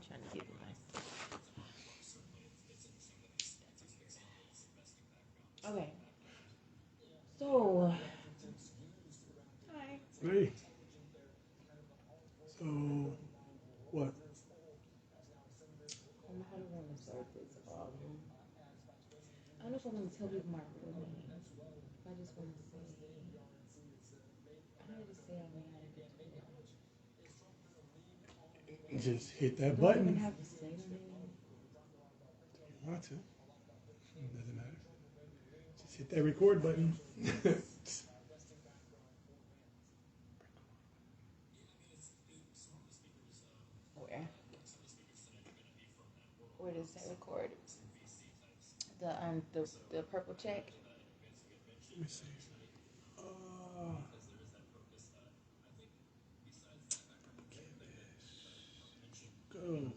trying to get my. Okay. So, hi. Hey, so what? How do I want to start this? I don't know if I want to tell people my real name. I just want to say, how did it say I'm married? Just hit So that do I even button. have to say the name? You want to? It doesn't matter. Just hit that record button. Where? Where does it say record? The purple check. Let me see. Go.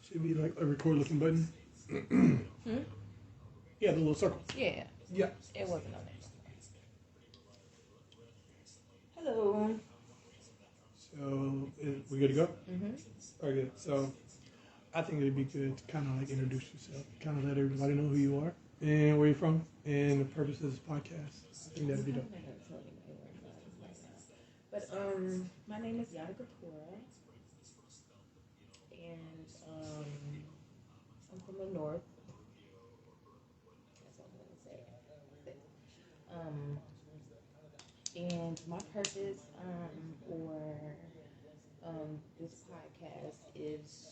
Should be like a record looking button. Hmm? Yeah, the little circle. Yeah, Yeah. it wasn't on there. Hello. So we good to go? Mhm. Very good. So I think it'd be good to kind of like introduce yourself, kind of let everybody know who you are and where you're from and the purpose of this podcast. I think that'd be dope. I'm not gonna tell anybody where I'm from right now. But my name is Yada Kapoor, and I'm from the north. That's what I'm gonna say. Um, and my purpose for this podcast is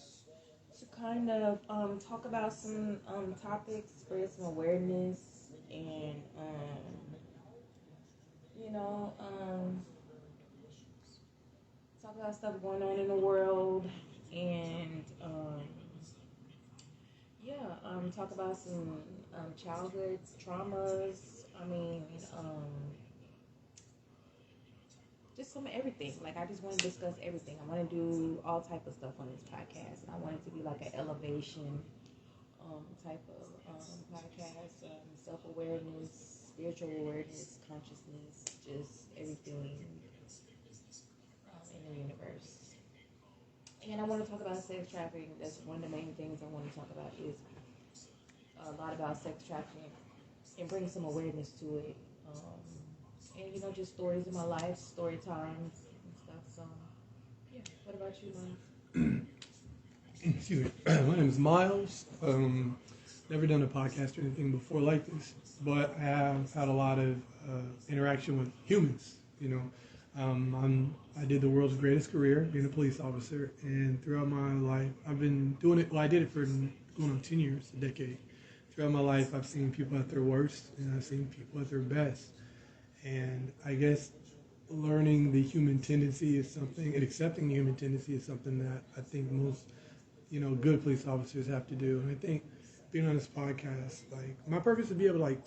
to kind of talk about some topics, spread some awareness, and you know, talk about stuff going on in the world, and yeah, talk about some childhood traumas. I mean, just some everything. Like I just want to discuss everything. I want to do all type of stuff on this podcast, and I want it to be like an elevation type of podcast, self awareness, spiritual awareness, consciousness, just everything in the universe. And I want to talk about sex trafficking. That's one of the main things I want to talk about is a lot about sex trafficking and bring some awareness to it. And just stories of my life, story times and stuff. So, yeah. What about you, Miles? Excuse me. My name is Miles. Never done a podcast or anything before like this, but I have had a lot of interaction with humans. I did the world's greatest career, being a police officer, and throughout my life, I've been doing it. Well, I did it for going on 10 years, a decade. Throughout my life, I've seen people at their worst, and I've seen people at their best. And I guess learning the human tendency is something, and accepting the human tendency is something that I think most, good police officers have to do. And I think being on this podcast, like, my purpose is to be able to, like,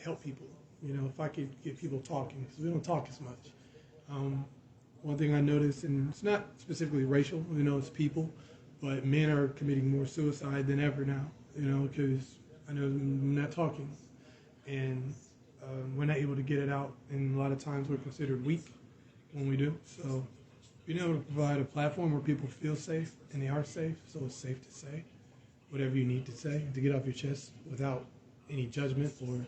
help people. If I could get people talking, because we don't talk as much. One thing I noticed, and it's not specifically racial, it's people, but men are committing more suicide than ever now, because I know I'm not talking. And we're not able to get it out, and a lot of times we're considered weak when we do. So being able to provide a platform where people feel safe, and they are safe, so it's safe to say whatever you need to say, to get off your chest without any judgment, or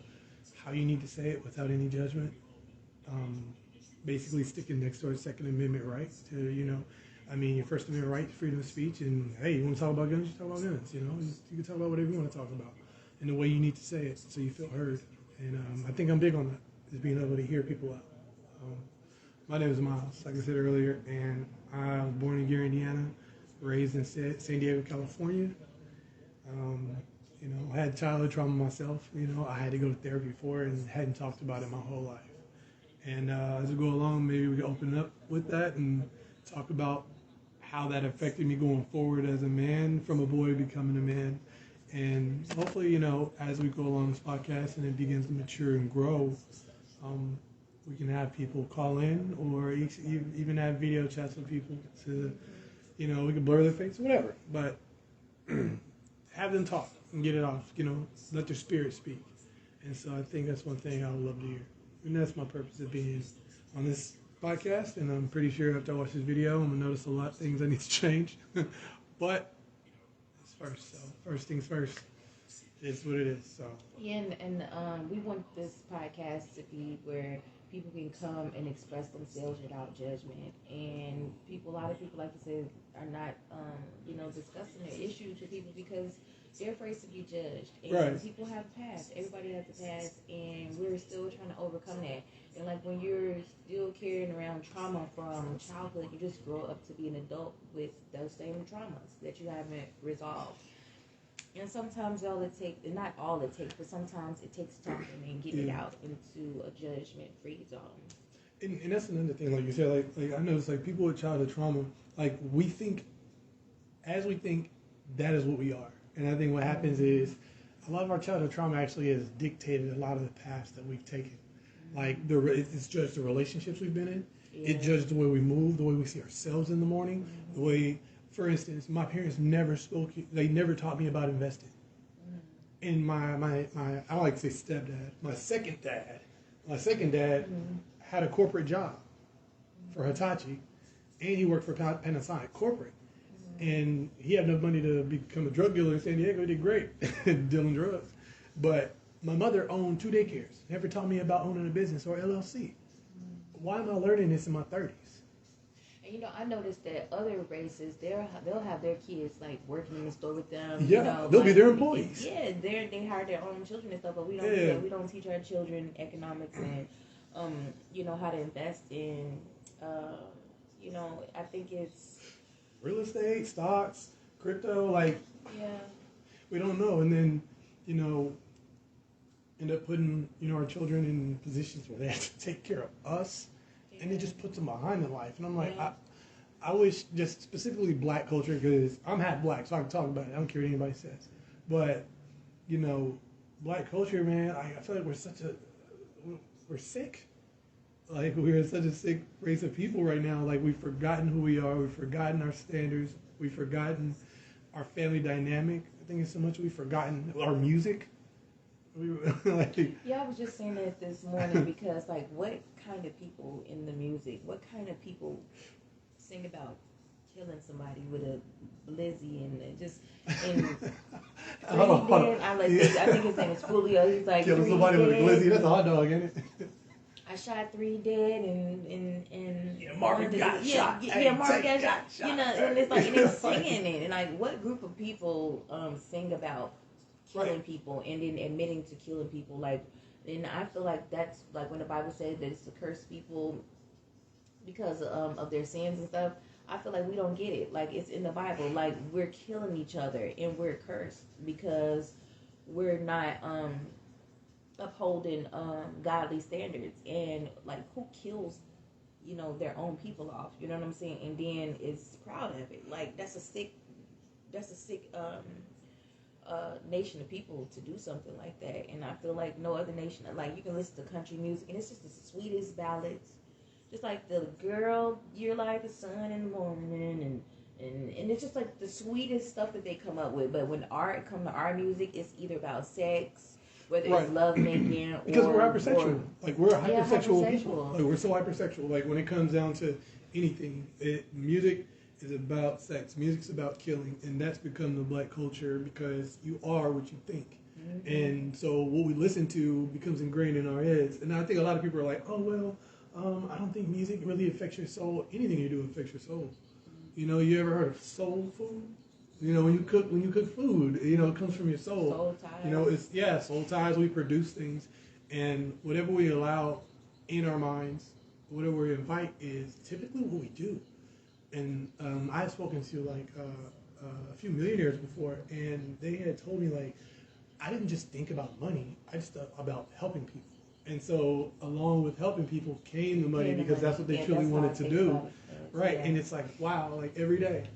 how you need to say it without any judgment. Basically sticking next to our Second Amendment right to, your First Amendment right to freedom of speech, and hey, you want to talk about guns, you talk about guns, you can talk about whatever you want to talk about, in the way you need to say it so you feel heard. And I think I'm big on that, is being able to hear people out. My name is Miles, like I said earlier, and I was born in Gary, Indiana, raised in San Diego, California. I had childhood trauma myself. I had to go to therapy for it and hadn't talked about it my whole life. And as we go along, maybe we can open up with that and talk about how that affected me going forward as a man, from a boy becoming a man. And hopefully, as we go along this podcast and it begins to mature and grow, we can have people call in, or even have video chats with people to, we can blur their face, whatever. But have them talk and get it off, let their spirit speak. And so I think that's one thing I would love to hear. And that's my purpose of being on this podcast, and I'm pretty sure after I watch this video, I'm gonna notice a lot of things I need to change. But it's first, so first things first. It's what it is. So Yeah, and we want this podcast to be where people can come and express themselves without judgment. And a lot of people, like you said, are not, discussing their issues with people because they're afraid to be judged. And right. people have a past. Everybody has a past, and we're still trying to overcome that. And like when you're still carrying around trauma from childhood, you just grow up to be an adult with those same traumas that you haven't resolved. And sometimes all it takes, and not all it takes, but sometimes it takes talking and getting it out into a judgment-free zone. And that's another thing, like you said, like I know it's like people with childhood trauma, like we think, as we think, that is what we are. And I think what happens is a lot of our childhood trauma actually has dictated a lot of the paths that we've taken. Like it's judged the relationships we've been in. Yeah. It judged the way we move, the way we see ourselves in the morning, the way. For instance, my parents never spoke. They never taught me about investing. And my I don't like to say stepdad. My second dad had a corporate job for Hitachi, and he worked for Panasonic corporate. And he had enough money to become a drug dealer in San Diego. He did great dealing drugs. But my mother owned 2 daycares. Never taught me about owning a business or LLC. Why am I learning this in my 30s? And I noticed that other races, they'll have their kids like working in the store with them. Yeah, they'll be their employees. Yeah, they hire their own children and stuff, but we don't do that. We don't teach our children economics and how to invest in. I think it's real estate, stocks, crypto. Like we don't know, and then end up putting our children in positions where they have to take care of us. And it just puts them behind in life. And I'm like, I wish just specifically black culture, because I'm half black, so I can talk about it. I don't care what anybody says. But, black culture, man, I feel like we're sick. Like, we're such a sick race of people right now. Like, we've forgotten who we are. We've forgotten our standards. We've forgotten our family dynamic. I think it's so much we've forgotten our music. I was just saying that this morning because, like, what kind of people in the music, what kind of people sing about killing somebody with a blizzy and just and I think his name is Julio. He's like killing somebody with a glizzy. That's a hot dog, isn't it? I shot 3 dead and Marvin got shot. Marvin got shot. And it's like and they're singing it, and like what group of people sing about killing people and then admitting to killing people, like, and I feel like that's like when the Bible said that it's to curse people because of their sins and stuff. I feel like we don't get it. Like, it's in the Bible. Like, we're killing each other and we're cursed because we're not upholding godly standards. And like, who kills their own people off? You know what I'm saying? And then is proud of it. Like, that's a sick nation of people to do something like that. And I feel like no other nation, like, you can listen to country music and it's just the sweetest ballads, just like the girl, you're like the sun in the morning, and it's just like the sweetest stuff that they come up with. But when art come to our music, it's either about sex, whether it's love making, because we're hypersexual. Like, we're hypersexual people. Like, we're so hypersexual. Like, when it comes down to anything, music is about sex. Music's about killing, and that's become the black culture because you are what you think. Mm-hmm. And so what we listen to becomes ingrained in our heads. And I think a lot of people are like, oh, well, I don't think music really affects your soul. Anything you do affects your soul. You ever heard of soul food? When you cook food, it comes from your soul. Soul ties. It's soul ties. We produce things, and whatever we allow in our minds, whatever we invite is typically what we do. And I've spoken to like a few millionaires before, and they had told me, like, I didn't just think about money. I just thought about helping people. And so along with helping people came the money, because that's what they truly wanted to do. Right. Yeah. And it's like, wow, like every day.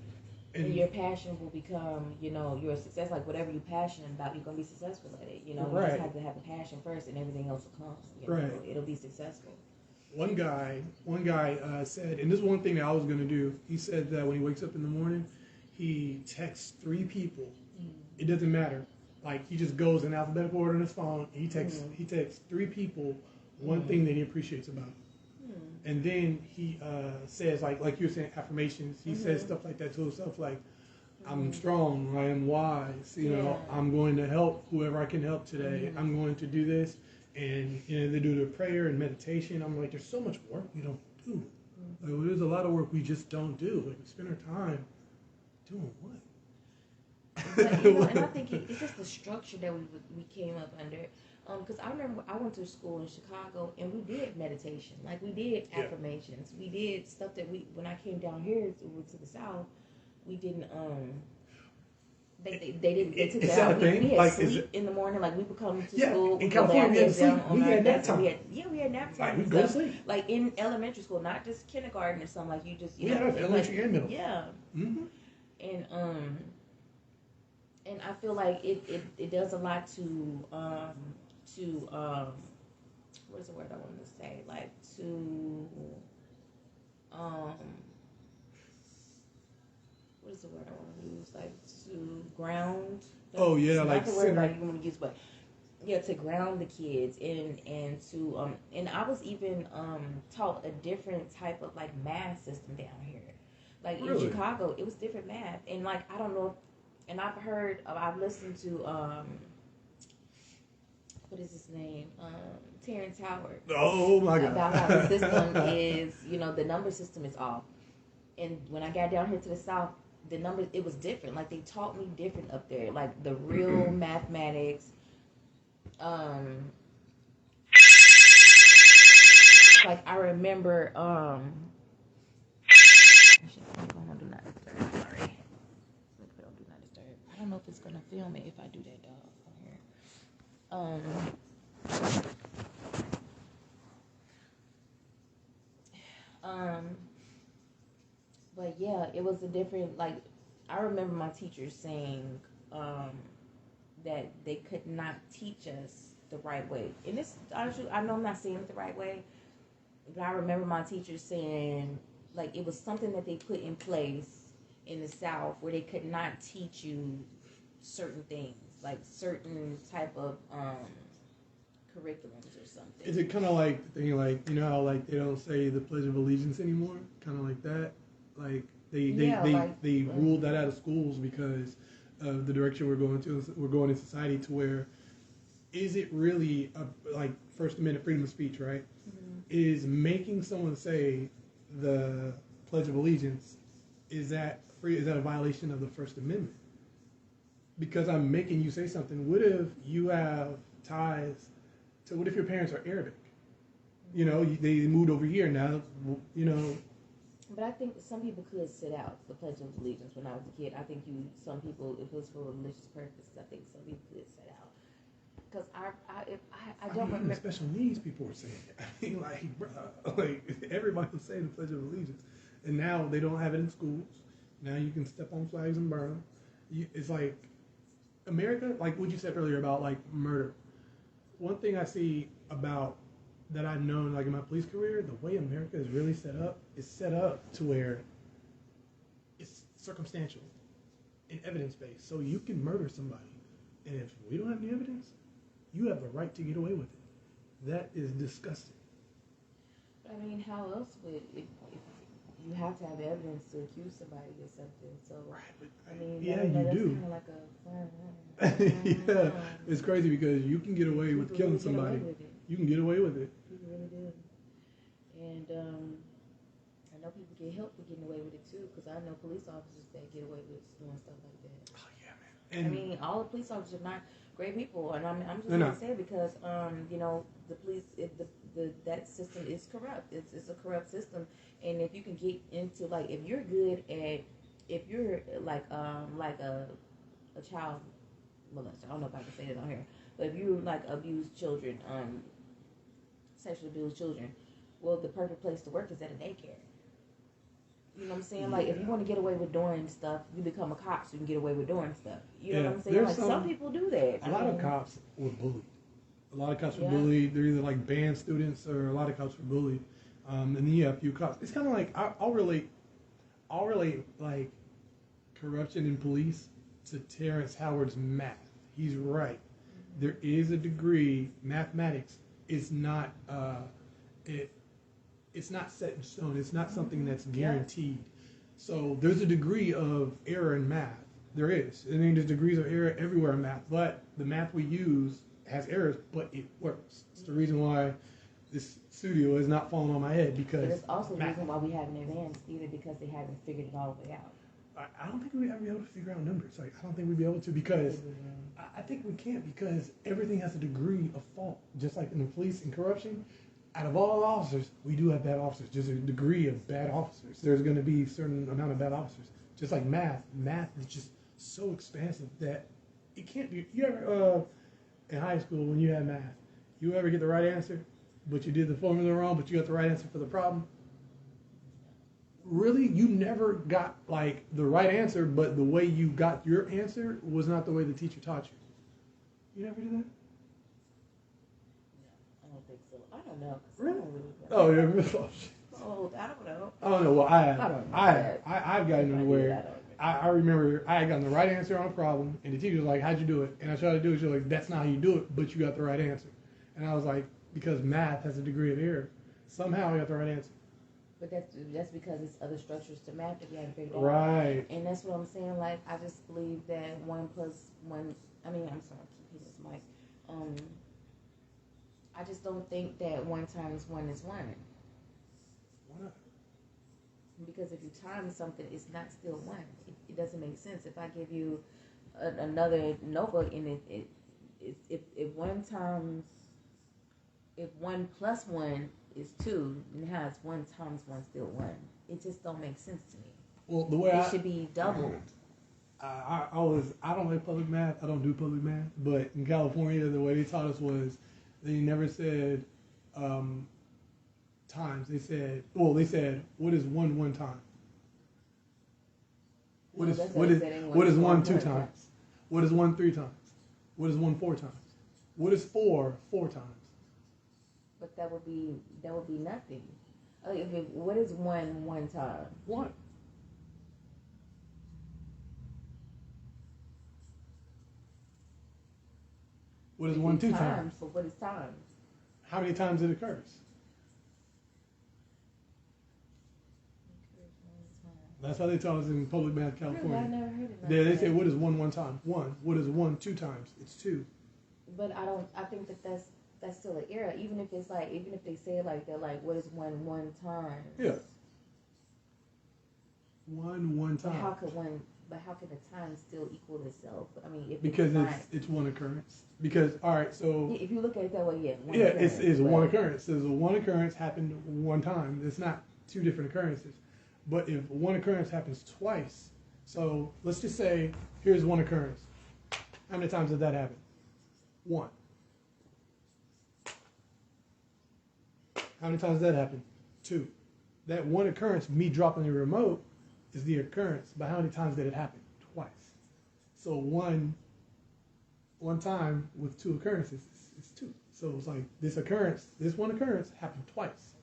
And your passion will become, your success. Like, whatever you're passionate about, you're going to be successful at it. You just have to have a passion first, and everything else will come. It'll be successful. One guy said, and this is one thing that I was going to do. He said that when he wakes up in the morning, he texts 3 people. It doesn't matter. Like, he just goes in alphabetical order on his phone. He texts 3 people one thing that he appreciates about him. And then he says, like you're saying, affirmations. He says stuff like that to himself, like, I'm strong, I am wise, I'm going to help whoever I can help today. I'm going to do this. And they do the prayer and meditation. I'm like, there's so much work we don't do. Like, there's a lot of work we just don't do. Like, we spend our time doing what? But, and I think it's just the structure that we came up under. Because I remember I went to school in Chicago and we did meditation. Like, we did affirmations. We did stuff that when I came down here to the South, we didn't, they took it out. We had sleep in the morning. Like, we would come to school. In California, we had sleep. We had nap time. We had nap time. Like, we go to sleep. Like, in elementary school, not just kindergarten or something. Like, you just, elementary and middle. Yeah. Mm-hmm. And I feel like it does a lot to what is the word I wanted to say? Like, what is the word I want to use? Like, to ground. Oh yeah, like the word like you want to use, but yeah, to ground the kids and to and I was even taught a different type of like math system down here. Like in Chicago, it was different math, and like I don't know, and I've listened to what is his name? Terrence Howard. Oh my God! About how the system is, the number system is off. And when I got down here to the South, the numbers, it was different. Like, they taught me different up there. Like, the real mathematics. Like, I remember, I don't know if it's going to film it if I do that, dog, on here. But yeah, it was a different, like, I remember my teachers saying that they could not teach us the right way. And this, honestly, I know I'm not saying it the right way, but I remember my teachers saying, like, it was something that they put in place in the South where they could not teach you certain things, like certain type of curriculums or something. Is it kind of like the thing, like, how like they don't say the Pledge of Allegiance anymore? Kind of like that. Like they ruled that out of schools because of the direction we're going in society, to where is it really like First Amendment freedom of speech, right? Mm-hmm. Is making someone say the Pledge of Allegiance, is that a violation of the First Amendment? Because I'm making you say something. What if you have ties to, what if your parents are Arabic? They moved over here now, But I think some people could sit out the Pledge of Allegiance when I was a kid. I think some people, if it was for religious purposes, I think some people could sit out. Because I don't remember. Special needs people were saying it. I mean, like, bro, like everybody was saying the Pledge of Allegiance, and now they don't have it in schools. Now you can step on flags and burn them. It's like America, like what you said earlier about like murder. One thing I see about that I've known, like in my police career, the way America is really set up is set up to where it's circumstantial and evidence-based. So you can murder somebody, and if we don't have any evidence, you have the right to get away with it. That is disgusting. But I mean, how else would if you have to have evidence to accuse somebody or something? So right, but I mean, yeah, that's you do. Kind of like a yeah, it's crazy because you can get away with killing somebody. You can get away with it. People really do. And I know people get help for getting away with it too, because I know police officers that get away with doing stuff like that. Oh yeah, man. And I mean, all the police officers are not great people, and I'm just gonna say because the police, that system is corrupt. It's a corrupt system, and if you can get into like if you're like a child molester, I don't know if I can say that on here, but if you like abuse children, sexually abuse children, well, the perfect place to work is at a daycare. You know what I'm saying? Yeah. Like, if you want to get away with doing stuff, you become a cop so you can get away with doing stuff. You know what I'm saying? Like, some people do that. A lot of cops were bullied. A lot of cops were bullied. They're either like band students or a lot of cops were bullied. And then you have a few cops. It's kind of like, I'll relate like corruption in police to Terrence Howard's math. He's right. Mm-hmm. There is a degree, mathematics is not, it's not set in stone. It's not something that's guaranteed. So there's a degree of error in math. There is. I mean, there's degrees of error everywhere in math, but the math we use has errors, but it works. It's the reason why this studio is not falling on my head, because But it's also the reason why we haven't advanced either, because they haven't figured it all the way out. I don't think we'd ever be able to figure out numbers. Like, I don't think we'd be able to, because I think we can't, because everything has a degree of fault. Just like in the police and corruption, out of all officers, we do have bad officers. There's a degree of bad officers. There's going to be a certain amount of bad officers. Just like math is just so expansive that it can't be. You ever, in high school, when you had math, you ever get the right answer, but you did the formula wrong, but you got the right answer for the problem? Really, you never got like the right answer, but the way you got your answer was not the way the teacher taught you. You never do that? I don't think so. I don't know. Really? Oh, yeah. oh, I don't know. I don't know. Well, I've gotten to where I remember I had gotten the right answer on a problem, and the teacher was like, "How'd you do it?" And I tried to do it. She was like, "That's not how you do it, but you got the right answer." And I was like, because math has a degree of error, somehow I got the right answer. But that's because it's other structures to math that we haven't figured out. Right. And that's what I'm saying. Like, I just believe that 1 + 1. I mean, I'm sorry, I keep hitting this mic. I just don't think that 1 × 1 is 1. Why not? Because if you time something, it's not still 1. It doesn't make sense. If I give you another notebook and if 1 + 1 is 2, and how is 1 × 1 still 1? It just don't make sense to me. Well, the way it should be doubled. I don't like public math. I don't do public math. But in California, the way they taught us was they never said times. They said what is 1 time? What is 1 2 times? What is 1 3 times? What is 1 4 times? What is 4 4 times? But that would be nothing. What is 1 time? 1. What is 1 2 times? So what is time? How many times it occurs? That's how they taught us in public math, California. Really? I never heard it. Yeah, they say what is 1 time? 1. What is 1 2 times? It's 2. But I think that's still an error. Even if they say it like that, like what is 1 time? Yeah. 1 time. But how can the time still equal itself? I mean, because it's one occurrence. Because all right, so if you look at it that way, it's one occurrence. So the one occurrence happened 1 time. It's not 2 different occurrences. But if 1 occurrence happens twice, so let's just say here's 1 occurrence. How many times did that happen? 1. How many times did that happen? 2. That 1 occurrence, me dropping the remote, is the occurrence. But how many times did it happen? Twice. So one time with 2 occurrences is 2. So it's like this 1 occurrence happened twice.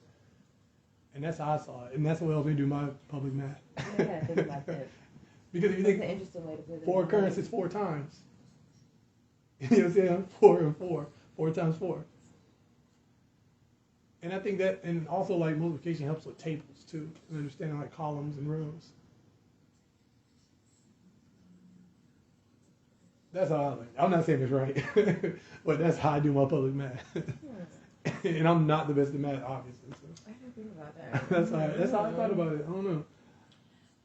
And that's how I saw it. And that's what helped me do my public math. Yeah, think about that. Because if you that's think an interesting way to put it. 4 occurrences 4 times. You know what I'm saying? 4 and 4. 4 times 4. And I think that, and also like multiplication helps with tables too, and understanding like columns and rows. That's how I learn. I'm not saying it's right, but that's how I do my public math. And I'm not the best at math, obviously. So. I didn't think about that. that's how I thought about it. I don't know.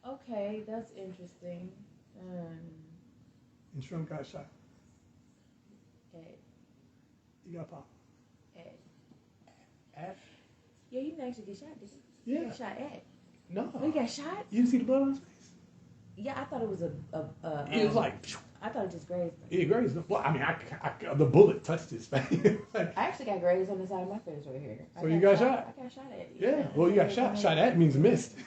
Okay, that's interesting. And Trump got shot. Ed. He got popped. Ed? Yeah, you didn't actually get shot, did you? Yeah. You got shot at. No. Oh, you got shot? You didn't see the blood on his face? Yeah, I thought it was it was like... I thought it just grazed him. It grazed him. Well, I mean, the bullet touched his face. I actually got grazed on the side of my face right here. So you got shot? I got shot at. Yeah. Well, you got shot. Shot at means missed.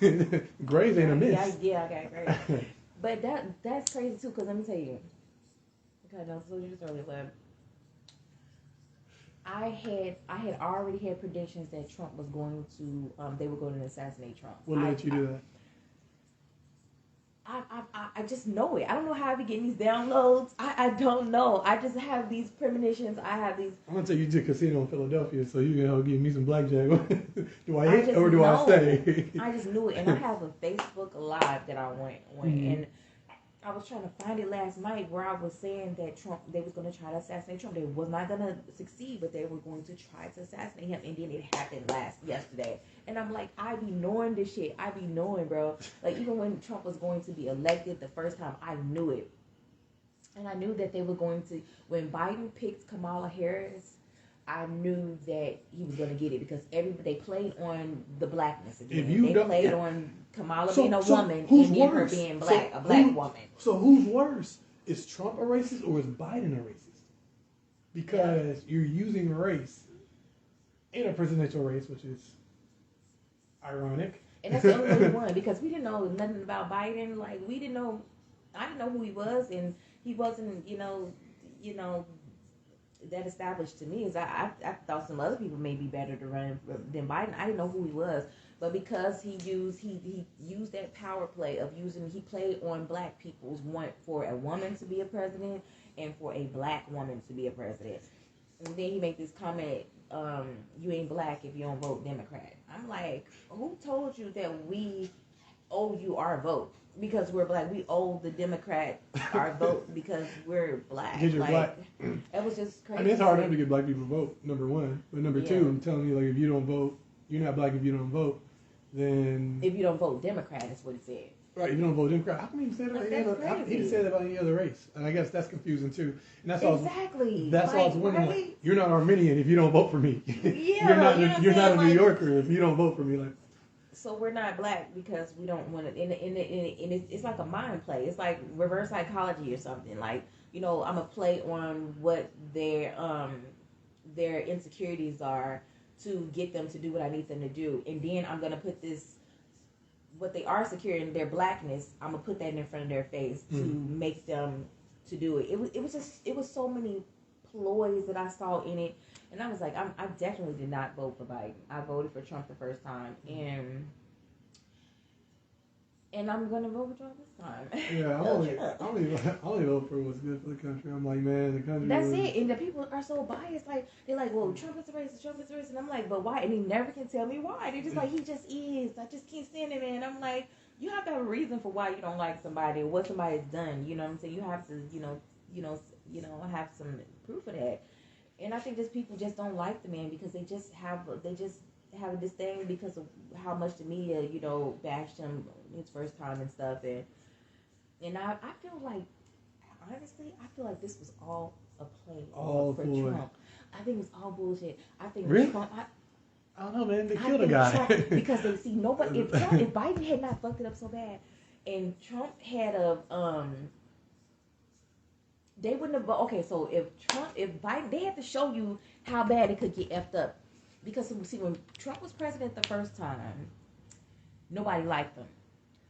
Grazed ain't a miss. Yeah, I got grazed. But that's crazy too, because let me tell you. Okay, no, so you just earlier, but I had already had predictions that Trump was going to they were going to assassinate Trump. What made you do that? I just know it. I don't know how I be getting these downloads. I don't know. I just have these premonitions. I have these. I'm gonna take you to a casino in Philadelphia so you can help give me some blackjack. Do I I hit just or do know. I stay? I just knew it, and I have a Facebook Live that I went on, and I was trying to find it last night where I was saying that Trump, they was going to try to assassinate Trump. They was not going to succeed, but they were going to try to assassinate him, and then it happened yesterday. And I'm like, I be knowing this shit. I be knowing, bro. Like, even when Trump was going to be elected the first time, I knew it. And I knew that they were going to, when Biden picked Kamala Harris, I knew that he was going to get it because they played on the blackness again. They played on Kamala being a woman and then her being black, a black woman. So who's worse? Is Trump a racist or is Biden a racist? Because you're using race in a presidential race, which is ironic. And that's the only way he won because we didn't know nothing about Biden. Like, we didn't know, I didn't know who he was, and he wasn't, you know, that established to me is I thought some other people may be better to run than Biden. I didn't know who he was, but because he used that power play of he played on black people's want for a woman to be a president and for a black woman to be a president. And then he made this comment, you ain't black if you don't vote Democrat. I'm like, who told you that we owe you our vote? Because we're black, we owe the Democrat our vote because we're black. Because you're black. It was just crazy. I mean, it's hard to get black people to vote, number one. But number two, I'm telling you, like, if you don't vote, you're not black if you don't vote, then... If you don't vote Democrat, is what he said. Right, if you don't vote Democrat. How come you say that about any other... He didn't say that about any other race. And I guess that's confusing, too. And that's all. Exactly. That's all I was wondering. Right? Like, you're not Armenian if you don't vote for me. Yeah, you're not a New Yorker if you don't vote for me. Like... So we're not black because we don't want to. And it's like a mind play. It's like reverse psychology or something. Like, you know, I'm gonna play on what their insecurities are to get them to do what I need them to do, and then I'm gonna put what they are secure in their blackness. I'm gonna put that in front of their face to make them to do it. It was so many ploys that I saw in it. And I was like, I definitely did not vote for Biden. I voted for Trump the first time, and I'm gonna vote for Trump this time. Yeah, I only vote for what's good for the country. I'm like, man, the country. That's it. And the people are so biased. Like, they're like, well, Trump is a racist, and I'm like, but why? And they never can tell me why. They're just like, he just is. I just can't stand it. And I'm like, you have to have a reason for why you don't like somebody or what somebody's done. You know what I'm saying? You have to, you have some proof of that. And I think just people just don't like the man because they just have this thing because of how much the media, bashed him his first time and stuff. And I feel like, honestly, this was all a play for Trump. I think it was all bullshit. I think really? Trump. I don't know, man. They killed a guy. Trump, because they see nobody. If Biden had not fucked it up so bad, and Trump had they wouldn't have. Okay, so if Biden, they had to show you how bad it could get effed up. Because, see, when Trump was president the first time, nobody liked him.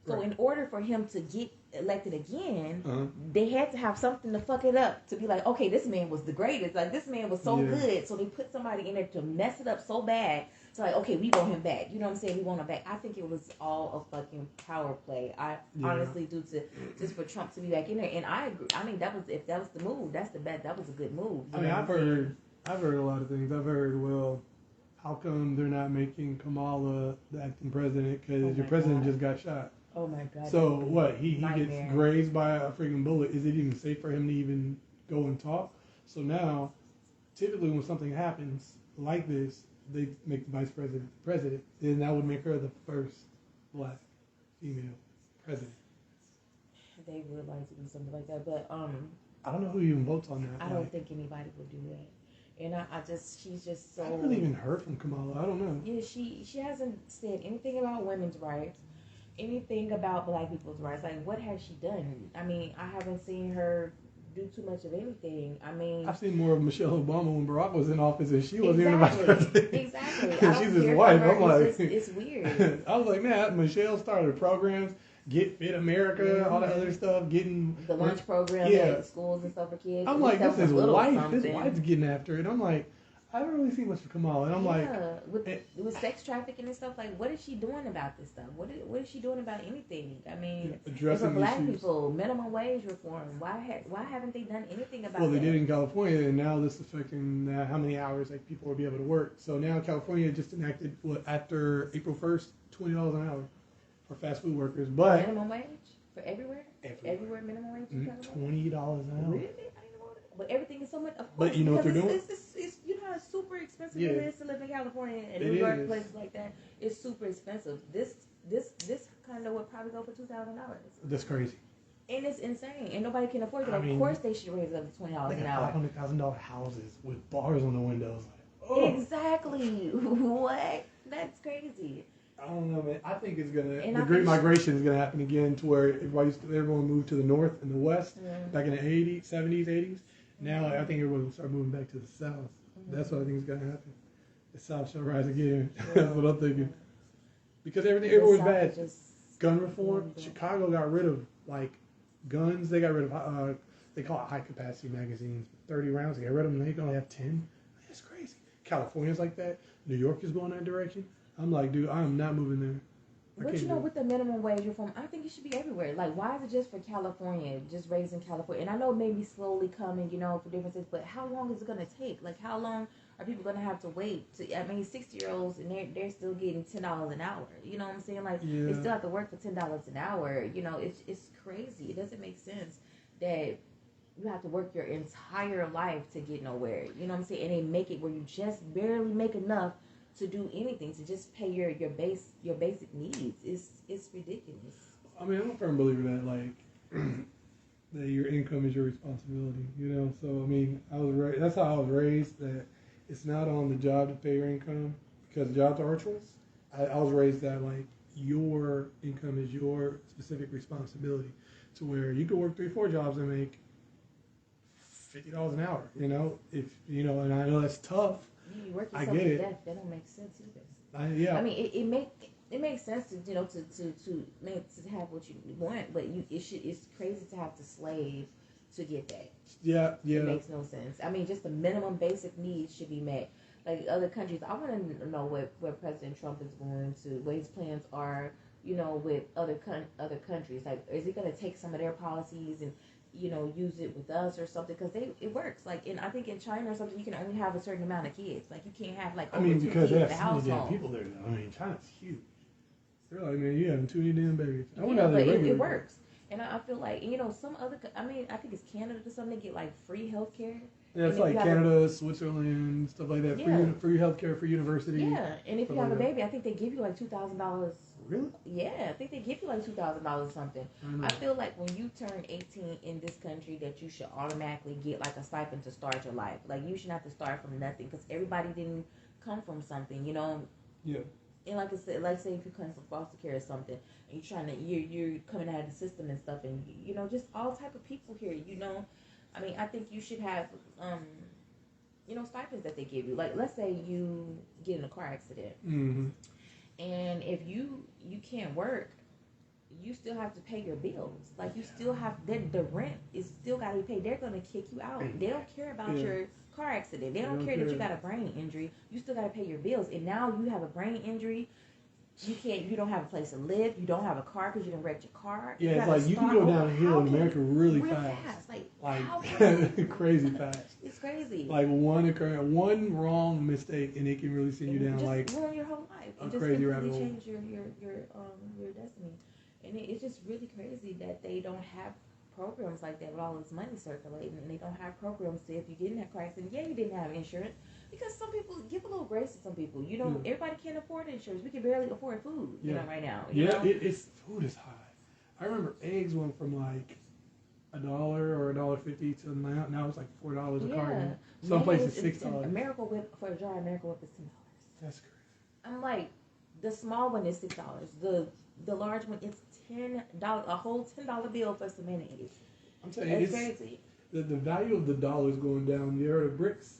So in order for him to get elected again, they had to have something to fuck it up. To be like, okay, this man was the greatest. Like, this man was so good. So they put somebody in there to mess it up so bad. So, like, okay, we want him back. You know what I'm saying? We want him back. I think it was all a fucking power play. I honestly do, to just for Trump to be back in there. And I agree. I mean, if that was the move, that was a good move. I mean, I've heard a lot of things. I've heard, well, how come they're not making Kamala the acting president? Because your president just got shot. Oh my God. So what? He gets grazed by a freaking bullet. Is it even safe for him to even go and talk? So now, typically when something happens like this, they make the vice president. Then that would make her the first black female president. They would like to do something like that, but I don't know who even votes on that. I don't think anybody would do that. And she's just so. I haven't really even heard from Kamala. I don't know. Yeah, she hasn't said anything about women's rights, anything about black people's rights. Like, what has she done? I mean, I haven't seen her do too much of anything. I mean, I've seen more of Michelle Obama when Barack was in office, and she wasn't even vice president. Exactly. She's his wife. I'm like, it's weird. I was like, man, Michelle started programs. Get Fit America, all that other stuff, getting the lunch program at schools and stuff for kids. I'm like, this is wife. This wife's getting after it. I'm like, I haven't really seen much of Kamala, and I'm like, with sex trafficking and stuff, like, what is she doing about this stuff? What is she doing about anything? I mean, addressing for black issues. people, minimum wage reform. Why haven't they done anything about Well, that? they did in California, and now this is affecting how many hours like people will be able to work. So now California just enacted after April 1st, $20 an hour for fast food workers, but minimum wage for everywhere. Everywhere minimum wage. $20 an hour. Really? But everything is so much. Of course, but you know what they're doing? It's you know how super expensive it is to live in California and New York, places like that. It's super expensive. This condo would probably go for $2,000. That's crazy. And it's insane, and nobody can afford it. Of course, they should raise it up to $20 an hour. $500,000 houses with bars on the windows. Exactly. What? That's crazy. I don't know, man. I think it's the Great Migration is gonna happen again, to where everyone moved to the north and the west back in the 80s, 70s, 80s. Now I think everyone will start moving back to the south. That's what I think is gonna happen. The south shall rise again. That's what I'm thinking. Because everyone's bad. Gun reform. Chicago got rid of guns. They got rid of they call it high capacity magazines. 30 rounds. They got rid of them. They can only have 10. That's crazy. California's like that. New York is going that direction. I'm like, dude, I'm not moving there. But you know, with the minimum wage reform, I think it should be everywhere. Like, why is it just for California, just raising California? And I know it may be slowly coming, you know, for differences, but how long is it going to take? Like, how long are people going to have to wait? 60-year-olds, and they're still getting $10 an hour. You know what I'm saying? Like, they still have to work for $10 an hour. You know, it's crazy. It doesn't make sense that you have to work your entire life to get nowhere. You know what I'm saying? And they make it where you just barely make enough to do anything, to just pay your basic needs. It's ridiculous. I mean, I'm a firm believer that that your income is your responsibility. You know, so I mean, that's how I was raised. That it's not on the job to pay your income, because jobs are a choice. I was raised that your income is your specific responsibility, to where you could work 3-4 jobs and make $50 an hour. You know, and I know that's tough. You work yourself to death. That don't make sense either. I mean, it makes sense to to have what you want, but it's crazy to have to slave to get that. Yeah. It makes no sense. I mean, just the minimum basic needs should be met. Like other countries, I want to know where President Trump is going to, what his plans are. You know, with other countries, like, is he going to take some of their policies and use it with us or something, because it works. Like, I think in China or something, you can only have a certain amount of kids. Like, you can't have over 2 kids in the household. People there. I mean, China's huge. They're like, man, you having too many damn babies. It works, and I feel like some other. I mean, I think it's Canada or something. They get free healthcare. Yeah, it's like Canada, Switzerland, stuff like that. Yeah. Free healthcare for university. Yeah, and if you have a baby, I think they give you $2,000. Really? Yeah, I think they give you $2,000 or something. I feel like when you turn 18 in this country, that you should automatically get a stipend to start your life. Like, you shouldn't have to start from nothing, because everybody didn't come from something, Yeah. And like I said, say if you come from foster care or something, and you're coming out of the system and stuff, and just all type of people here, I mean, I think you should have stipends that they give you. Like, let's say you get in a car accident. Mm-hmm. And if you can't work, you still have to pay your bills. Like, you still have the rent is still got to be paid. They're gonna kick you out. They don't care about your car accident. They don't care that you got a brain injury. You still got to pay your bills. And now you have a brain injury. You don't have a place to live. You don't have a car because you didn't wreck your car. Yeah, it's like you can go downhill in America really fast. Like crazy fast. It's crazy. Like one wrong mistake and it can really send you down just ruin your whole life. A crazy rabbit hole. Change your destiny. And it's just really crazy that they don't have programs like that with all this money circulating, and they don't have programs to, if you get in that crisis, and you didn't have insurance, because some people give a little grace to some people. Everybody can't afford insurance. We can barely afford food, right now. It's food is high. I remember eggs went from $1 or $1.50 to now it's $4 a carton. Some places $6. Miracle Whip, for a jar of Miracle Whip is $10. That's crazy. I'm like, the small one is $6. The large one is $10, a whole $10 bill for some mayonnaise. I'm telling you, it's crazy. The value of the dollar is going down. You heard of BRICS?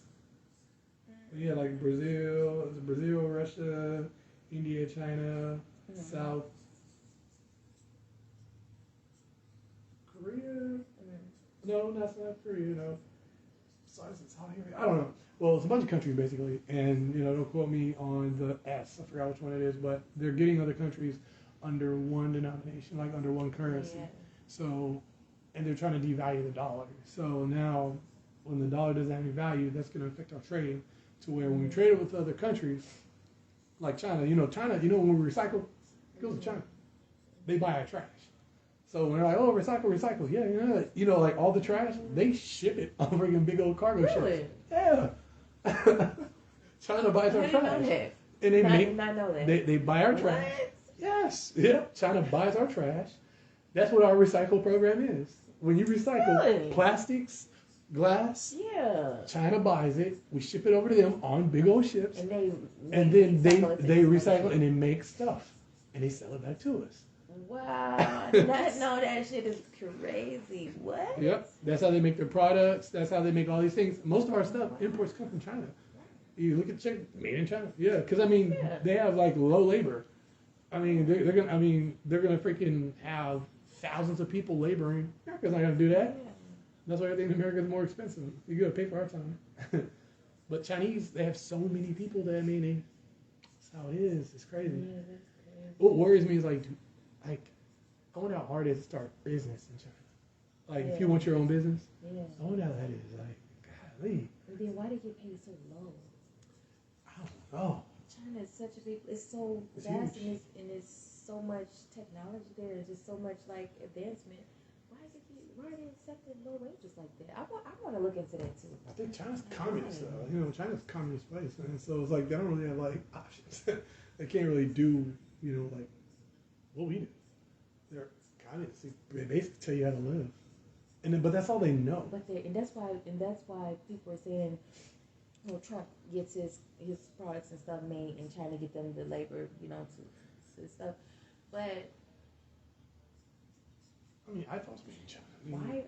Yeah, like Brazil, Russia, India, China, South Korea. No, not South Korea. No, sorry, it's hot here. I don't know. Well, it's a bunch of countries basically, and don't quote me on the S. I forgot which one it is, but they're getting other countries under one denomination, like under one currency. Yeah. So, and they're trying to devalue the dollar. So now, when the dollar doesn't have any value, that's going to affect our trade. To where when we trade it with other countries, like China, when we recycle, it goes to China. They buy our trash. So when they're like, oh, recycle, yeah, like all the trash, they ship it on freaking big old cargo Really? ships. Yeah. China buys I our didn't trash. know that. And they I make did not know that. they buy our trash. What? Yes. Yeah. China buys our trash. That's what our recycle program is. When you recycle Really? plastics, glass, Yeah. China buys it. We ship it over to them on big old ships, And they and then they recycle it to they this recycle other and they make stuff, and they sell it back to us. shit. Wow. I did not know that shit is crazy. What? Yep. That's how they make their products. That's how they make all these things. Most of our stuff imports come from China. You look at check made in China. Yeah, because Yeah. they have like low labor. They're gonna freaking have thousands of people laboring. America's not gonna do that. Yeah. That's why everything in America is more expensive. You gotta pay for our time. But Chinese, they have so many people that that's how it is. It's crazy. Yeah, that's crazy. What worries me is like I wonder how hard it is to start business in China. Like if you Yeah. want your own business, Yeah. I wonder how that is. Like, golly, And then why they get paid so low? I don't know. China is such a big. It's so It's vast huge. and it's so much technology there. There's just so much like advancement. Why are they accepting low wages like that? I want to look into that too. I think China's communist though. China's a communist place, and so it's like they don't really have like options. They can't really do like what we do. They're communists. They basically tell you how to live, but that's all they know. But that's why people are saying, Trump gets his products and stuff made in China, get them the labor, to stuff. But I mean, iPhones made in China. why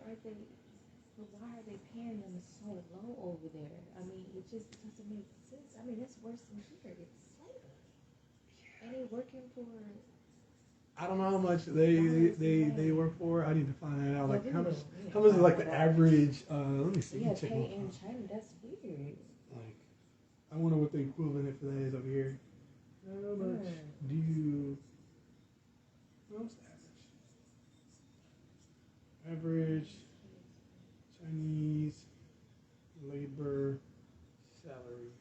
are they paying them so low over there? I mean, it just doesn't make sense. I mean, that's worse than here. It's slavery. And they working for. I don't know how much they work for. I need to find that out. Like Yeah, how much we how much is like the find average? Let me see. Yeah, Check pay my in phone. China. That's weird. Like, I wonder what the equivalent for that is over here. How much do you? What's the average? Average Chinese labor salary.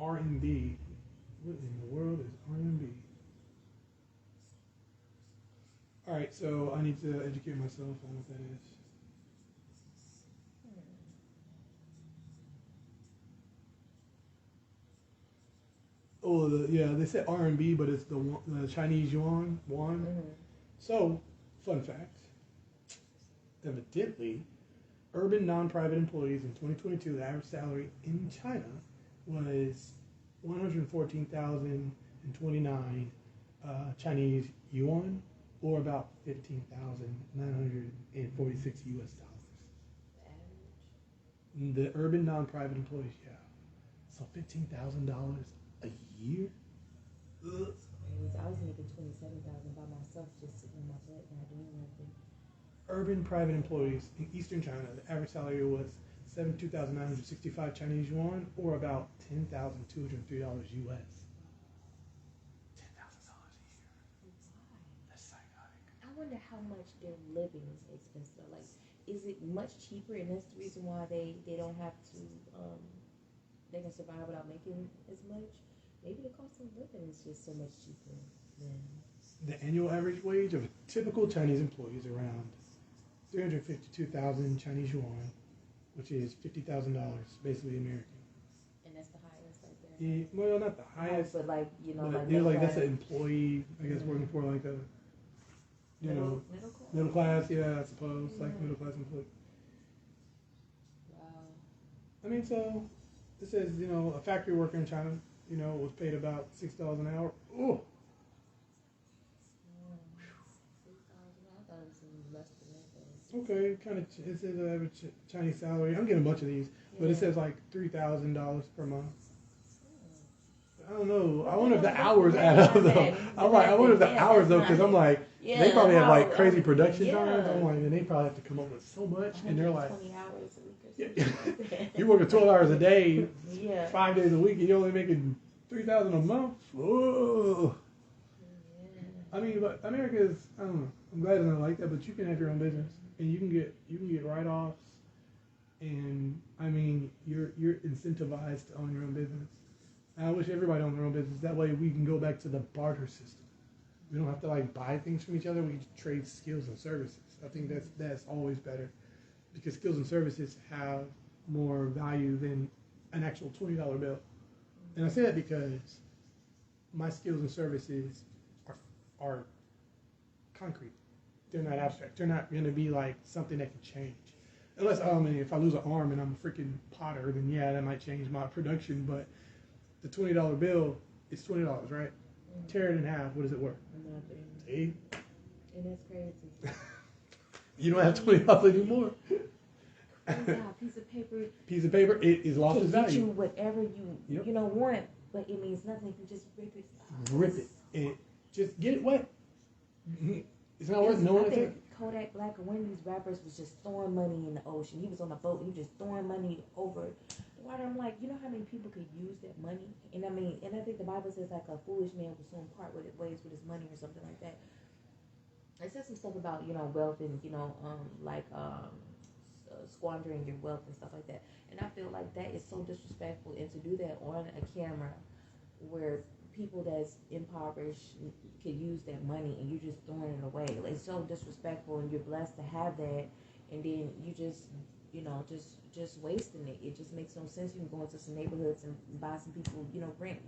RMB. What in the world is RMB? All right, so I need to educate myself on what that is. Oh, they said RMB, but it's the Chinese yuan. Mm-hmm. So, fun fact. Evidently, urban non-private employees in 2022, the average salary in China was 114,029 Chinese yuan, or about 15,946 US dollars. The urban non-private employees, yeah. So $15,000 a year. Ugh. I was making 27,000 by myself, just sitting in my butt, not doing nothing. Urban private employees in Eastern China, the average salary was 72,965 Chinese yuan, or about $10,203 US. $10,000 a year. Why? That's psychotic. I wonder how much their living is expensive. Like, is it much cheaper, and that's the reason why they don't have to, they can survive without making as much? Maybe the cost of living is just so much cheaper than. The annual average wage of a typical Chinese employee is around 352,000 Chinese yuan, which is $50,000, basically American. And that's the highest right there. Yeah, well, not the highest, But like, but that's an employee, I guess, working for like a, middle class. middle class. Yeah, I suppose, like middle class employee. Wow. I mean, so this says, a factory worker in China, was paid about $6 an hour. Oh, $6,000. I thought it was less than that though. okay, kind of. It says average Chinese salary. I'm getting a bunch of these, but it says like $3,000 per month. I don't know. I wonder if the hours add up though. I'm like, I wonder if the hours though, because I'm like, they probably have like crazy production times. I'm like, and they probably have to come up with so much, and they're like, 20 hours a week or something. Like you're working 12 hours a day, yeah. 5 days a week, and you're only making $3,000 a month. Whoa. Yeah. I mean, but America is, I don't know. I'm glad it's not like that, but you can have your own business, and you can get write-offs, and I mean, you're incentivized to own your own business. And I wish everybody owned their own business. That way, we can go back to the barter system. We don't have to like buy things from each other. We trade skills and services. I think that's always better, because skills and services have more value than an actual $20 bill. And I say that because my skills and services are concrete. They're not abstract. They're not going to be like something that can change. Unless, I mean, if I lose an arm and I'm a freaking potter, then yeah, that might change my production. But the $20 bill is $20, right? Mm-hmm. Tear it in half. What is it worth? Nothing. See? And that's crazy. You don't have $20 anymore. Piece of paper. It is lost its value. Get you whatever you know want, but it means nothing if you just rip it. Rip it and just get it wet. It's not worth knowing it. Kodak Black, or one of these rappers, was just throwing money in the ocean. He was on a boat. He was just throwing money over the water. I'm like, you know how many people could use that money? And I mean, and I think the Bible says like a foolish man will soon part with ways with his money or something like that. It says some stuff about wealth and squandering your wealth and stuff like that. And I feel like that is so disrespectful. And to do that on a camera, where people that's impoverished could use that money and you're just throwing it away. Like, it's so disrespectful, and you're blessed to have that, and then you just wasting it. It just makes no sense. You can go into some neighborhoods and buy some people, rent,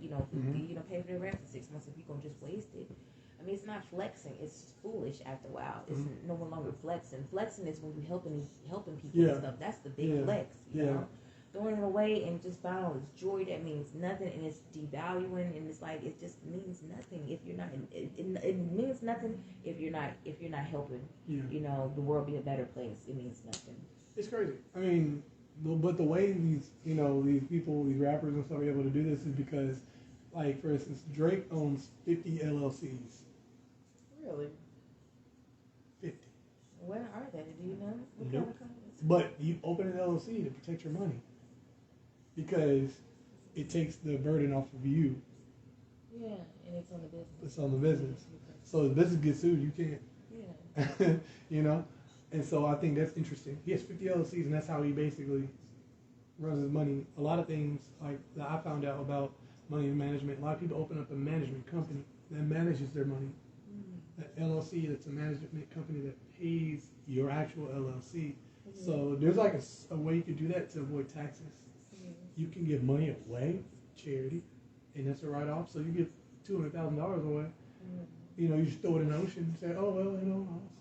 pay for their rent for 6 months if you're gonna just waste it. I mean, it's not flexing. It's foolish after a while. It's no longer flexing. Flexing is when you're helping people and stuff. That's the big flex, you know? Throwing it away and just buying all this jewelry that means nothing, and it's devaluing, and it's like, it just means nothing if you're not. It means nothing if you're not helping. The world be a better place. It means nothing. It's crazy. I mean, but the way these people, these rappers and stuff are able to do this is because, like, for instance, Drake owns 50 LLCs. Really? 50. Where are they? Do you know? What nope. kind of companies? But you open an LLC to protect your money, because it takes the burden off of you. Yeah, and it's on the business. It's on the business. So if the business gets sued, you can't. Yeah. And so I think that's interesting. He has 50 LLCs, and that's how he basically runs his money. A lot of things like that I found out about money management. A lot of people open up a management company that manages their money. That LLC, that's a management company that pays your actual LLC. So there's like a way you could do that to avoid taxes. You can give money away, charity, and that's a write-off. So you give $200,000 away. You just throw it in the ocean and say, oh, well, I was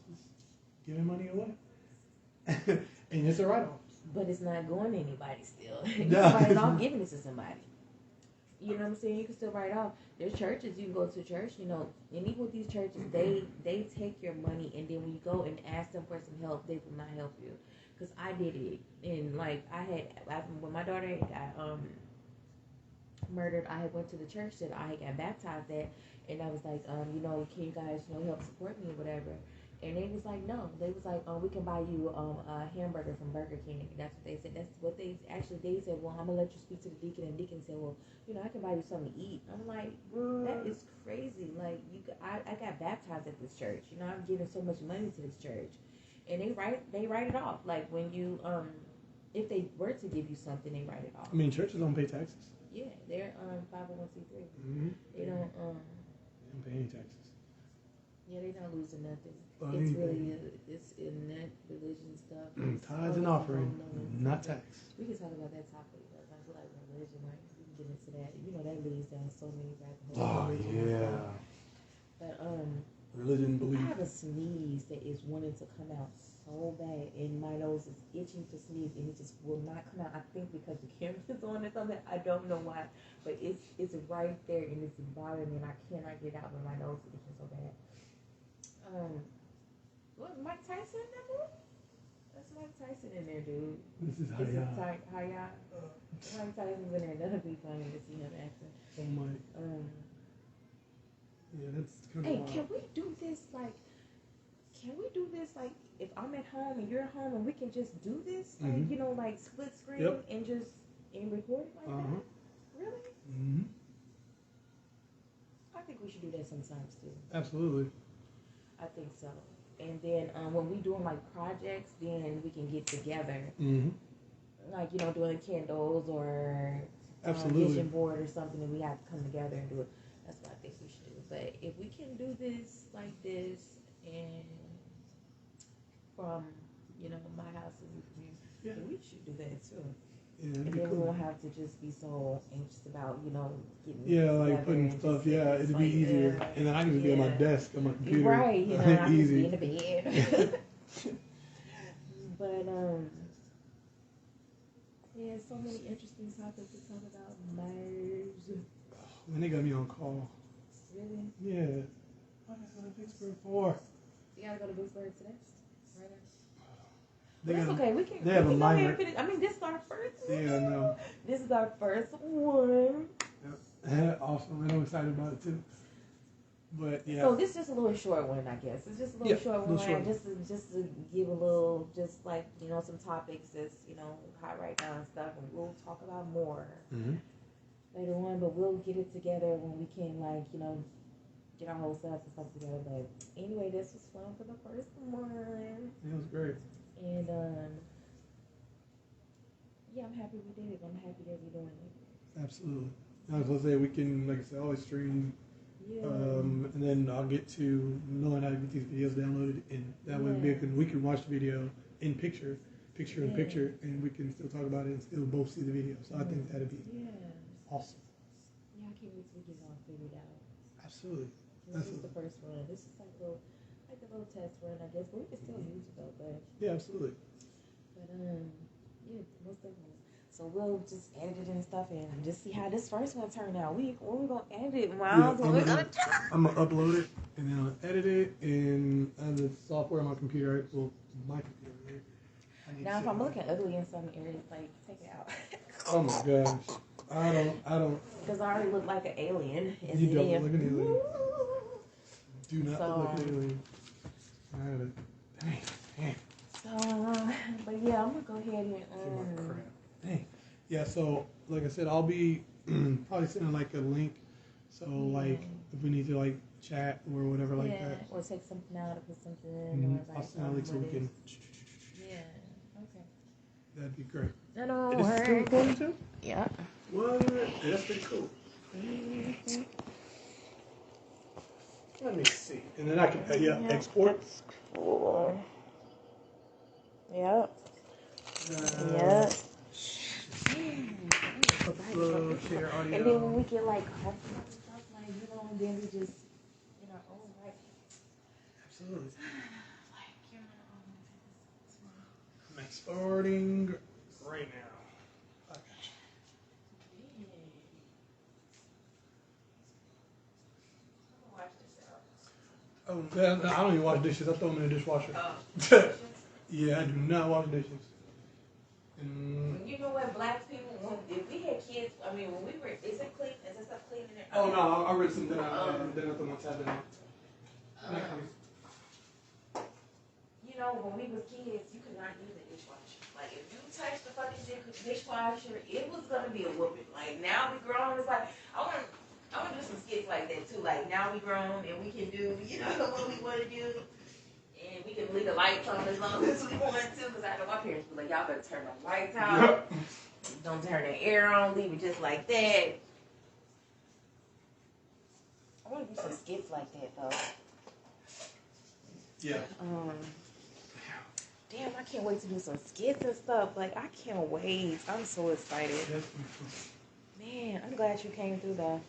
just giving money away. And it's a write-off. But it's not going to anybody still. You No. can write it off giving it to somebody. You know what I'm saying? You can still write off. There's churches, you can go to church, and even with these churches, they take your money, and then when you go and ask them for some help, they will not help you. Because I did it, and like when my daughter got murdered, I had went to the church that I got baptized at, and I was like, can you guys help support me or whatever? And they was like, no. They was like, we can buy you a hamburger from Burger King. That's what they said. That's what they said. Well, I'm gonna let you speak to the deacon, and the deacon said, well, I can buy you something to eat. I'm like, that is crazy. Like, I got baptized at this church. I'm giving so much money to this church, and they write it off. Like, when you if they were to give you something, they write it off. I mean, churches don't pay taxes. Yeah, they're 501c3. They don't pay any taxes. Yeah, they're not losing nothing. It's really it's in that religion stuff. Tithes and offering, not tax. We can talk about that topic, like religion, right? We can get into that. That leads down so many rabbit holes. Oh yeah. But religion belief. I have a sneeze that is wanting to come out so bad, and my nose is itching to sneeze, and it just will not come out. I think because the camera is on or something. I don't know why, but it's right there, and it's bothering me, and I cannot get it out, but my nose is itching so bad. What, Mike Tyson in that movie? That's Mike Tyson in there, dude. This is Haya. Haya. Mike Tyson's in there. That'll be funny to see him acting. Oh my. Yeah, that's kind of Hey, wild. can we do this like? Can we do this like if I'm at home and you're at home and we can just do this like Mhm. you know like split screen Yep. and just and record it like that? Really? Mm-hmm. I think we should do that sometimes too. Absolutely. I think so. And then when we doing like projects, then we can get together, Mm-hmm. like doing candles or Absolutely. vision board or something, and we have to come together and do it. That's what I think we should do. But if we can do this like this, and from my house and Yeah. we should do that too. Yeah, And it'd be then we cool. won't have to just be so anxious about getting Yeah, like together putting and stuff. just Yeah, it's it'd be like, easier. And then I can just be at my yeah. desk on my computer. Right, I can just be Easy. in the bed. But yeah, so many interesting topics to talk about. Mars. When they got me on call. Really? Yeah. What is that Vicksburg for? You gotta go to Vicksburg today? Right now? They That's got, okay, we can they have we a can go ahead minor. and finish. I mean, this is our first one. Yeah, I know. This is our first one. Awesome. And I'm excited about it too. But yeah. So this is just a little short one, I guess. It's just a little Yeah, short little one, short. just to give a little, just like some topics that's hot right now and stuff, and we'll talk about more Mm-hmm. later on. But we'll get it together when we can, like get our whole selves and stuff together. But anyway, this was fun for the first one, It was great. and yeah, I'm happy we did it. I'm happy that we're doing it. Absolutely. I was gonna say we can, like I said, always stream. Yeah. And then I'll get to knowing how to get these videos downloaded, and that way Yeah. we can watch the video in picture in Yeah. picture, and we can still talk about it and still both see the video. So I think that'd be Yeah. awesome. Yeah, I can't wait till we get it all figured out. Absolutely. This is the first run. This is like a little test run, I guess. But we can still use it though. But Yeah, absolutely. yeah, most definitely. So we'll just edit it and stuff, and just see how this first one turned out. We're gonna edit it, Miles. Yeah, What we're gonna do? I'm gonna upload it and then I'll edit it and the software on my computer. Well, my computer. Right? I need Now, to if set I'm it up. looking ugly in some areas, like take it out. Oh my gosh, I don't. Because I already look like an alien. You don't look like an alien. Woo! Do not So, look like an alien. Dang. So, but yeah, I'm gonna go ahead and Get my crap. Dang. Yeah, so like I said, I'll be probably sending like a link. So like if we need to like chat or whatever like yeah, that. or take something out or put something in, Mhm. or I'll like send a link so we can. Yeah. Okay. That'd be great. That'll Is this still work. recording too? Yeah. What? That's pretty cool. Let me see. And then I can export. Cool. Yep. Uh, Yep. Upload, share audio. And then when we get like customers and stuff, like then we just in our own right. Absolutely. Like I'm exporting right now. I got you. Oh, man, I don't even wash dishes. I throw them in the dishwasher. Yeah, I do not wash dishes. And, You know what, black people, if we had kids, I mean, when we were, is it clean? Is it stuff clean in there? oh no, I read something out and then I throw my tab in there. When we were kids, you could not use a dishwasher. Like, if you touched the fucking dishwasher, it was gonna be a whooping. Like, now we grown, it's like, I want to do some skits like that too. Like, now we grown and we can do, what we want to do. And we can leave the lights on as long as we want to. Because I know my parents were like, y'all better turn the lights out. Don't turn the air on. Leave it just like that. I want to do some skits like that, though. Yeah. Damn, I can't wait to do some skits and stuff. Like, I can't wait. I'm so excited. Man, I'm glad you came through, though.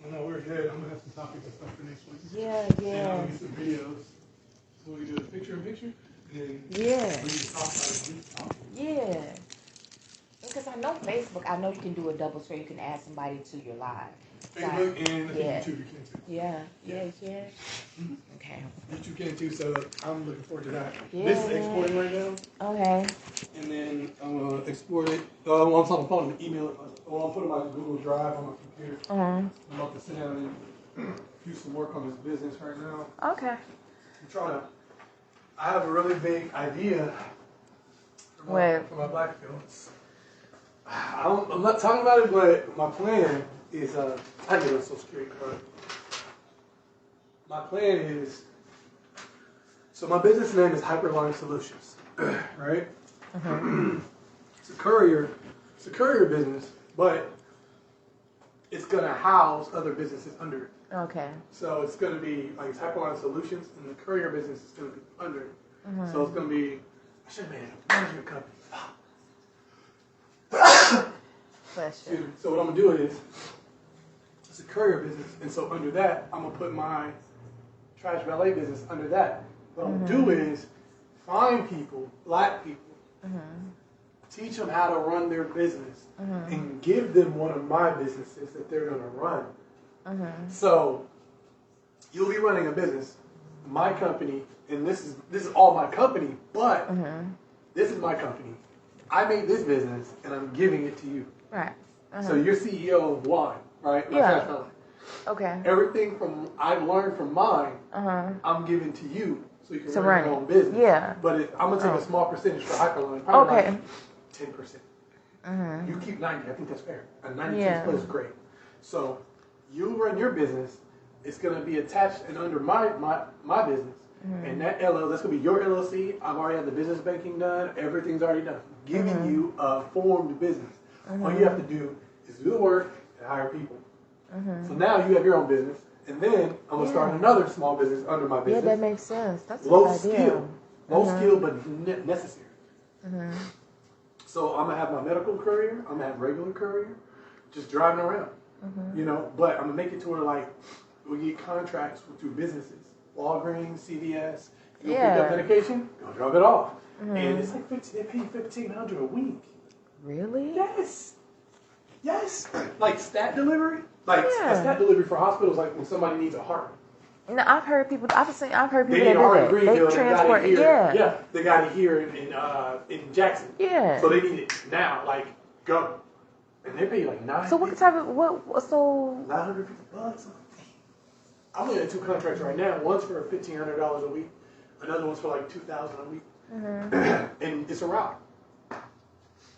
I know, we're good. I'm going to have some topics and stuff for next week. Yeah, And yeah. I'll get some videos. So we do a picture-in-picture. And then Yeah. we can talk about it. Yeah. Because I know Facebook, I know you can do a double screen. You can add somebody to your live. Facebook and I think Yeah. YouTube you can too. Yeah, you can. Mhm. Okay. YouTube can too, so I'm looking forward to that. Yeah. This is exporting right now, Okay. and then I'm gonna export it. Well, I'm probably gonna email it. Well, I'm putting my Google Drive on my computer. I'm about to sit down and do some work on this business right now. Okay. I'm trying to. I have a really big idea for my black fields. I'm not talking about it, but my plan is I get a Social Security card. My plan is, so my business name is Hyperline Solutions, right? It's a courier business, but it's gonna house other businesses under it. Okay. So it's gonna be like it's Hyperline Solutions, and the courier business is gonna be under it. So it's gonna be, I should have made a management company. Question. So what I'm gonna do is, it's a courier business, and so under that, I'm gonna put my trash valet business under that. What I'm gonna do is find people, black people, teach them how to run their business, and give them one of my businesses that they're gonna run. So you'll be running a business, my company, and this is all my company, but this is my company. I made this business, and I'm giving it to you. Right. So you're CEO of one, right? My Yeah. trash valet. Okay. Everything from I've learned from mine, I'm giving to you, so you can To run run your it. own business. Yeah. But I'm gonna take a small percentage for Hyperline, probably Okay. like 10%. You keep 90. I think that's fair. A 90 Yeah. split is great. So you run your business. It's gonna be attached and under my business, and that that's gonna be your LLC. I've already had the business banking done. Everything's already done. Giving you a formed business. All you have to do is do the work and hire people. So now you have your own business, and then I'm gonna start another small business under my business. Yeah, that makes sense. That's a Low good idea. skill, but necessary. So I'm gonna have my medical courier. I'm gonna have regular courier, just driving around. You know, but I'm gonna make it to where like we get contracts through businesses, Walgreens, CVS. You pick up medication, go drop it off, and it's like they pay $1,500 a week. Really? Yes. Like stat delivery, like a stat delivery for hospitals, like when somebody needs a heart. No, I've heard people. I've heard They people need a heart in that do that. Greenville. They transport. They got it here. Yeah. They got it here in Jackson. Yeah. So they need it now, like go, and they pay like $900. So what type of what? So $950. I'm looking at 2 contracts right now. One's for $1,500 a week. Another one's for like $2,000 a week. And it's a route.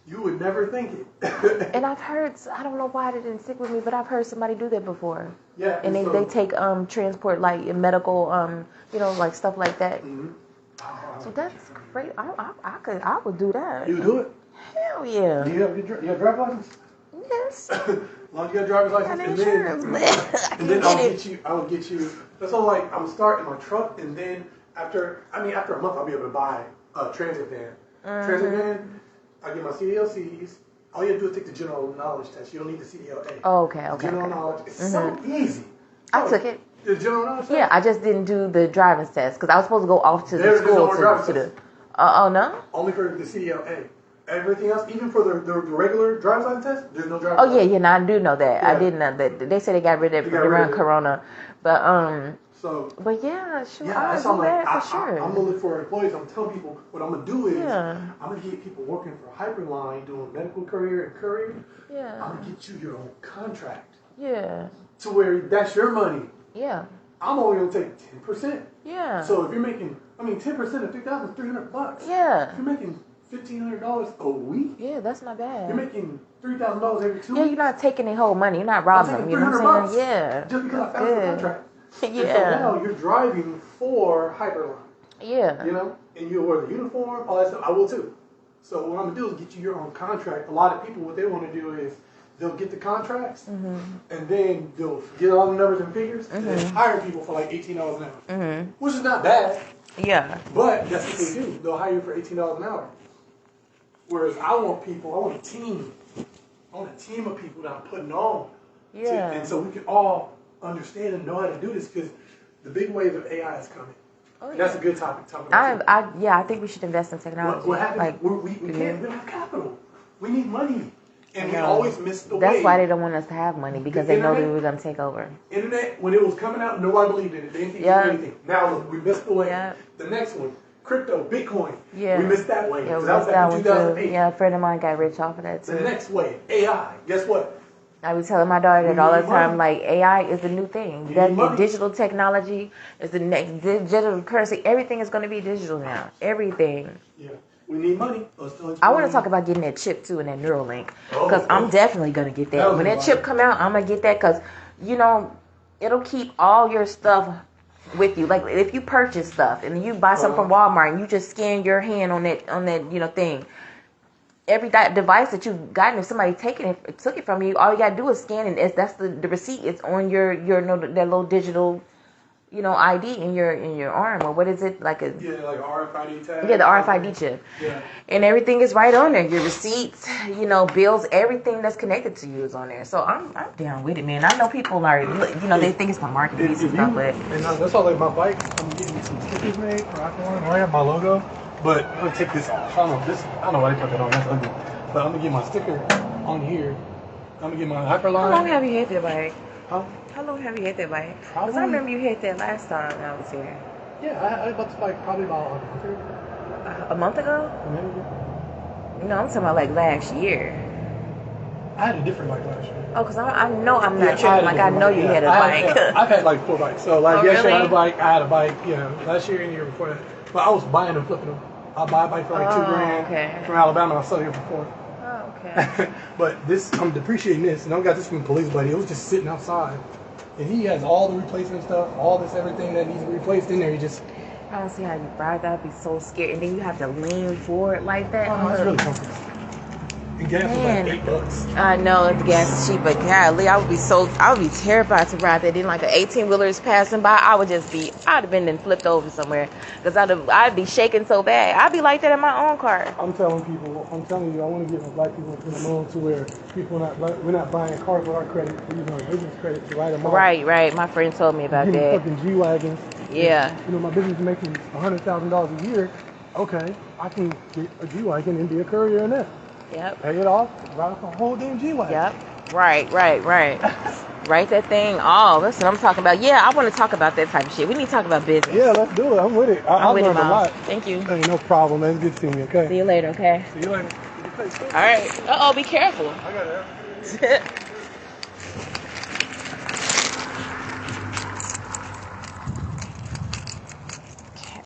You would never think it. and I've heard. I don't know why it didn't stick with me, but I've heard somebody do that before. Yeah. And they take transport like medical like stuff like that. So that's great. I would do that. You do it. Hell yeah. Do you have your driver's license? Yes. As long as you got a driver's license, And insurance. and then I'll get you. That's all. Like I'm starting my truck, and then after a month, I'll be able to buy a transit van. Transit van. I get my CDLCs. All you have to do is take the general knowledge test. You don't need the CDLA. Oh, okay. General knowledge. It's so easy. I took it. The general knowledge test? Yeah, I just didn't do the driver's test because I was supposed to go off to the There's school no more driver's to the. test. Oh no. Only for the CDLA. Everything else, even for the regular driver's license test, there's no driver's Oh license. yeah. No, I do know that. Yeah. I did know that. They said they got rid of it around Corona, but So. But yeah, sure. Yeah, I'll that's do all that like, for sure. I'm gonna look for employees. I'm telling people what I'm gonna do is Yeah. I'm gonna get people working for Hyperline doing medical courier and courier. Yeah. I'm gonna get you your own contract Yeah. to where that's your money. Yeah. I'm only gonna take 10%. Yeah. So if you're making, 10% of $3,000 is $300. Yeah. If you're making $1,500 a week, Yeah, that's not bad. you're making $3,000 every 2 Yeah, weeks. you're not taking their whole money. You're not robbing them. I'm You taking know what I'm $300 saying? Yeah. just because I That's found the good. contract. And so Yeah. now you're driving for Hyperline. Yeah. You know, and you wear the uniform, all that stuff. I will too. So what I'm gonna do is get you your own contract. A lot of people, what they want to do is they'll get the contracts, and then they'll get all the numbers and figures, and then hire people for like $18 an hour, which is not bad. Yeah. But that's what they do. They'll hire you for $18 an hour. Whereas I want a team. I want a team of people that I'm putting on. Yeah. And so we can all understand and know how to do this because the big wave of AI is coming. Oh, And that's a good topic to talk about. I think we should invest in technology. What happens? Like, We don't have capital. We need money. And we always missed the That's wave. why they don't want us to have money, because they know that we were going to take over. Internet, when it was coming out, nobody believed in it. They didn't think it was anything. Now look, we missed the wave. Yeah. The next one, crypto, Bitcoin. Yeah. We missed that wave. Yeah, we that was missed that back in one 2008. too. Yeah, a friend of mine got rich off of that too. The next wave, AI. Guess what? I be telling my daughter that all the time, money. like, AI is the new thing. We That need money. digital technology is the next digital currency. Everything is going to be digital now. Everything. Yeah. We need money. I want to talk about getting that chip too and that Neuralink, Oh, because I'm definitely going to get That that. was When that a chip lot. come out, I'm going to get that, because, you know, it'll keep all your stuff with you. Like, if you purchase stuff and you buy something from Walmart and you just scan your hand on that you know, thing, every device that you've gotten, if somebody took it from you, all you gotta do is scan it. That's the receipt. It's on your that little digital, you know, ID in your arm, or what is it, like a like RFID tag. the RFID chip. Yeah. And everything is right on there. Your receipts, you know, bills, everything that's connected to you is on there. So I'm down with it, man. I know people are, you know, they think it's my marketing piece and stuff, but and that's all like my bike. I'm getting some stickers made for iPhone. I have my logo, but I'm gonna take this off. I don't know why they put that on. That's ugly. But I'm gonna get my sticker on here. I'm gonna get my Hyperline. how long have you had that bike? Huh? How long have you had that bike? Because Probably. I remember you had that last time I was here. Yeah, I bought this bike probably about A month ago? a minute ago. No, I'm talking about like last year. I had a different bike last year. Oh, because I know I'm not Yeah, tripping. Like, I know you had a bike. I've had like 4 bikes. So like Oh, yesterday I had really? a bike. I had a bike. Yeah, last year and the year before that. But I was buying and flipping them. I buy a bike for like Oh, $2,000 okay. from Alabama. I sold it for 4. Oh, okay. But this, I'm depreciating this, and I got this from a police buddy. It was just sitting outside, and he has all the replacement stuff, all this everything that needs to be replaced in there. He just, I don't see how you ride that. I'd be so scared. And then you have to lean forward like that. oh, it's really comfortable. And gas was Man. like $8. I know the gas is cheap, but golly, I would be terrified to ride that. Then like an 18-wheeler is passing by, I'd have been then flipped over somewhere, because I'd be shaking so bad. I'd be like that in my own car. I'm telling you, I want to get black people to the moon to where we're not buying cars with our credit, we're using our business credit to write them off. Right. My friend told me about Getting that. fucking G-Wagons. Yeah. You know, my business is making $100,000 a year. Okay, I can get a G-Wagon and be a courier in that. Yep. Pay it off, ride a whole damn G-Wagon. Yep. Right. Write that thing off. That's what I'm talking about. Yeah, I want to talk about that type of shit. We need to talk about business. Yeah, let's do it. I'm with it. I I'm with it, learned a Mom. lot. Thank you. Hey, no problem, man. It's good seeing you, okay? See you later, okay? See you later. All right. Uh-oh, be careful. I got it.